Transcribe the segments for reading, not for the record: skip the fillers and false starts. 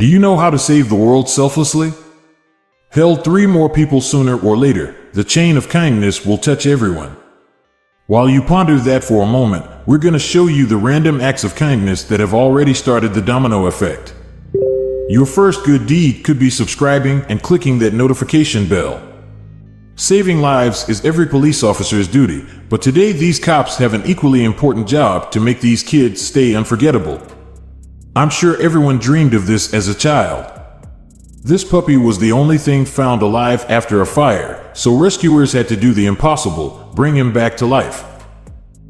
Do you know how to save the world selflessly? Hell, 3 more people sooner or later, the chain of kindness will touch everyone. While you ponder that for a moment, we're going to show you the random acts of kindness that have already started the domino effect. Your first good deed could be subscribing and clicking that notification bell. Saving lives is every police officer's duty, but today these cops have an equally important job to make these kids stay unforgettable. I'm sure everyone dreamed of this as a child. This puppy was the only thing found alive after a fire, so rescuers had to do the impossible, bring him back to life.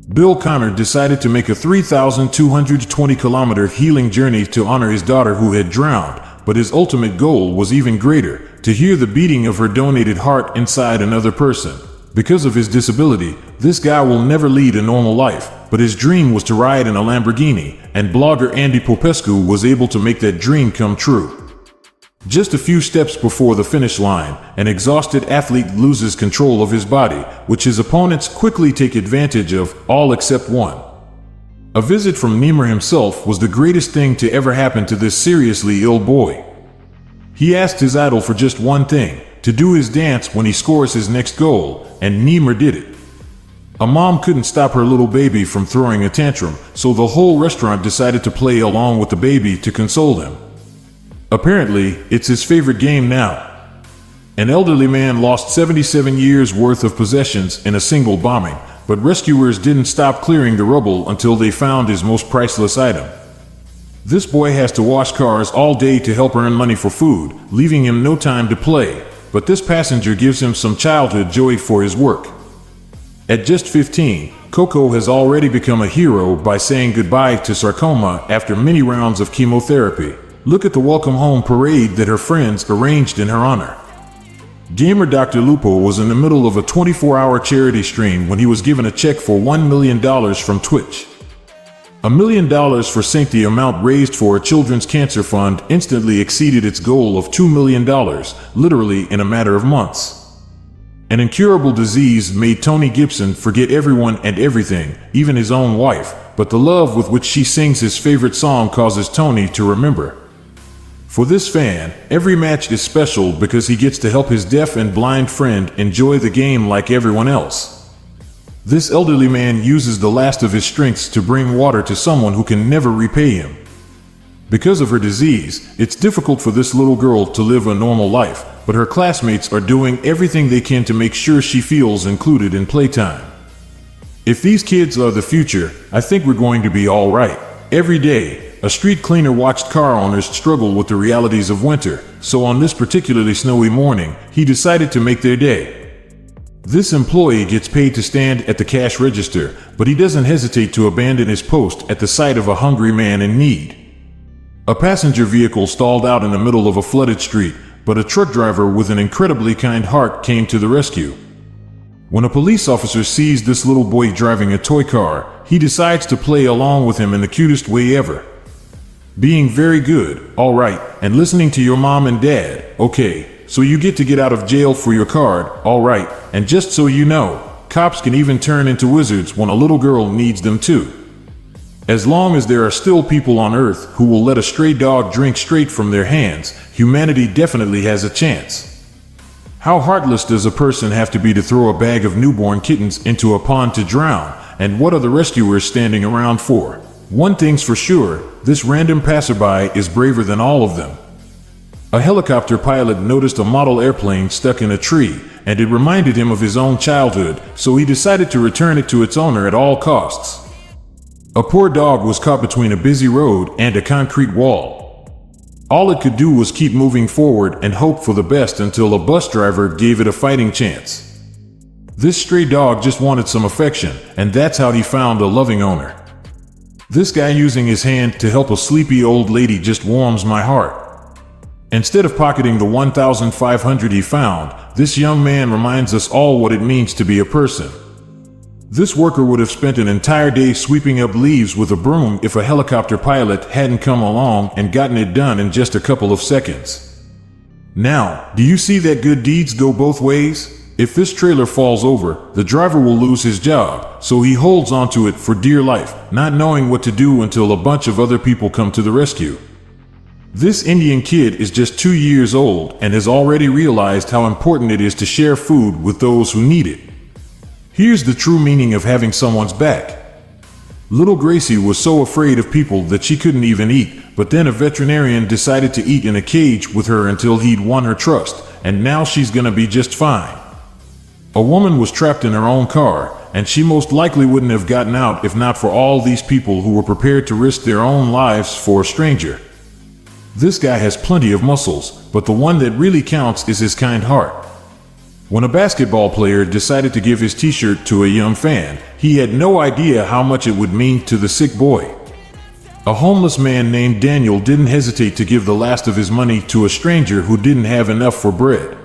Bill Connor decided to make a 3,220-kilometer healing journey to honor his daughter who had drowned, but his ultimate goal was even greater, to hear the beating of her donated heart inside another person. Because of his disability, this guy will never lead a normal life, but his dream was to ride in a Lamborghini, and blogger Andy Popescu was able to make that dream come true. Just a few steps before the finish line, an exhausted athlete loses control of his body, which his opponents quickly take advantage of, all except one. A visit from Niemer himself was the greatest thing to ever happen to this seriously ill boy. He asked his idol for just one thing, to do his dance when he scores his next goal, and Niemer did it. A mom couldn't stop her little baby from throwing a tantrum, so the whole restaurant decided to play along with the baby to console him. Apparently, it's his favorite game now. An elderly man lost 77 years worth of possessions in a single bombing, but rescuers didn't stop clearing the rubble until they found his most priceless item. This boy has to wash cars all day to help earn money for food, leaving him no time to play, but this passenger gives him some childhood joy for his work. At just 15, Coco has already become a hero by saying goodbye to sarcoma after many rounds of chemotherapy. Look at the welcome home parade that her friends arranged in her honor. Gamer Dr. Lupo was in the middle of a 24-hour charity stream when he was given a check for $1 million from Twitch. $1 million for Sync, the amount raised for a children's cancer fund, instantly exceeded its goal of $2 million, literally in a matter of months. An incurable disease made Tony Gibson forget everyone and everything, even his own wife, but the love with which she sings his favorite song causes Tony to remember. For this fan, every match is special because he gets to help his deaf and blind friend enjoy the game like everyone else. This elderly man uses the last of his strengths to bring water to someone who can never repay him. Because of her disease, it's difficult for this little girl to live a normal life, but her classmates are doing everything they can to make sure she feels included in playtime. If these kids are the future, I think we're going to be all right. Every day, a street cleaner watched car owners struggle with the realities of winter, so on this particularly snowy morning, he decided to make their day. This employee gets paid to stand at the cash register, but he doesn't hesitate to abandon his post at the sight of a hungry man in need. A passenger vehicle stalled out in the middle of a flooded street, but a truck driver with an incredibly kind heart came to the rescue. When a police officer sees this little boy driving a toy car, he decides to play along with him in the cutest way ever. Being very good, all right, and listening to your mom and dad, okay, so you get to get out of jail for your card, all right, and just so you know, cops can even turn into wizards when a little girl needs them too. As long as there are still people on Earth who will let a stray dog drink straight from their hands, humanity definitely has a chance. How heartless does a person have to be to throw a bag of newborn kittens into a pond to drown, and what are the rescuers standing around for? One thing's for sure, this random passerby is braver than all of them. A helicopter pilot noticed a model airplane stuck in a tree, and it reminded him of his own childhood, so he decided to return it to its owner at all costs. A poor dog was caught between a busy road and a concrete wall. All it could do was keep moving forward and hope for the best until a bus driver gave it a fighting chance. This stray dog just wanted some affection, and that's how he found a loving owner. This guy using his hand to help a sleepy old lady just warms my heart. Instead of pocketing the $1,500 he found, this young man reminds us all what it means to be a person. This worker would have spent an entire day sweeping up leaves with a broom if a helicopter pilot hadn't come along and gotten it done in just a couple of seconds. Now, do you see that good deeds go both ways? If this trailer falls over, the driver will lose his job, so he holds onto it for dear life, not knowing what to do until a bunch of other people come to the rescue. This Indian kid is just 2 years old and has already realized how important it is to share food with those who need it. Here's the true meaning of having someone's back. Little Gracie was so afraid of people that she couldn't even eat, but then a veterinarian decided to eat in a cage with her until he'd won her trust, and now she's gonna be just fine. A woman was trapped in her own car, and she most likely wouldn't have gotten out if not for all these people who were prepared to risk their own lives for a stranger. This guy has plenty of muscles, but the one that really counts is his kind heart. When a basketball player decided to give his t-shirt to a young fan, he had no idea how much it would mean to the sick boy. A homeless man named Daniel didn't hesitate to give the last of his money to a stranger who didn't have enough for bread.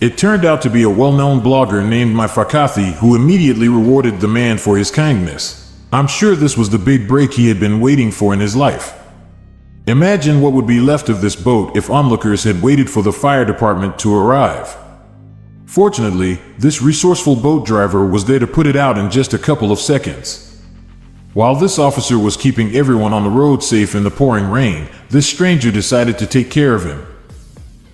It turned out to be a well-known blogger named Myfakathi who immediately rewarded the man for his kindness. I'm sure this was the big break he had been waiting for in his life. Imagine what would be left of this boat if onlookers had waited for the fire department to arrive. Fortunately, this resourceful boat driver was there to put it out in just a couple of seconds. While this officer was keeping everyone on the road safe in the pouring rain, this stranger decided to take care of him.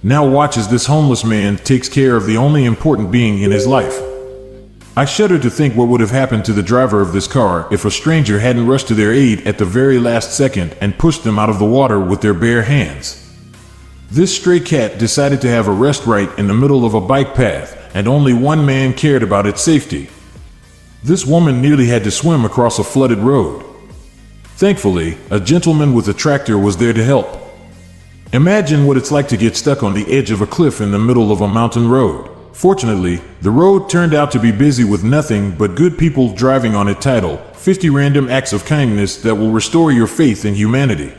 Now watch as this homeless man takes care of the only important being in his life. I shudder to think what would have happened to the driver of this car if a stranger hadn't rushed to their aid at the very last second and pushed them out of the water with their bare hands. This stray cat decided to have a rest right in the middle of a bike path, and only one man cared about its safety. This woman nearly had to swim across a flooded road. Thankfully, a gentleman with a tractor was there to help. Imagine what it's like to get stuck on the edge of a cliff in the middle of a mountain road. Fortunately, the road turned out to be busy with nothing but good people driving on it, titled 50 Random Acts of Kindness That Will Restore Your Faith in Humanity.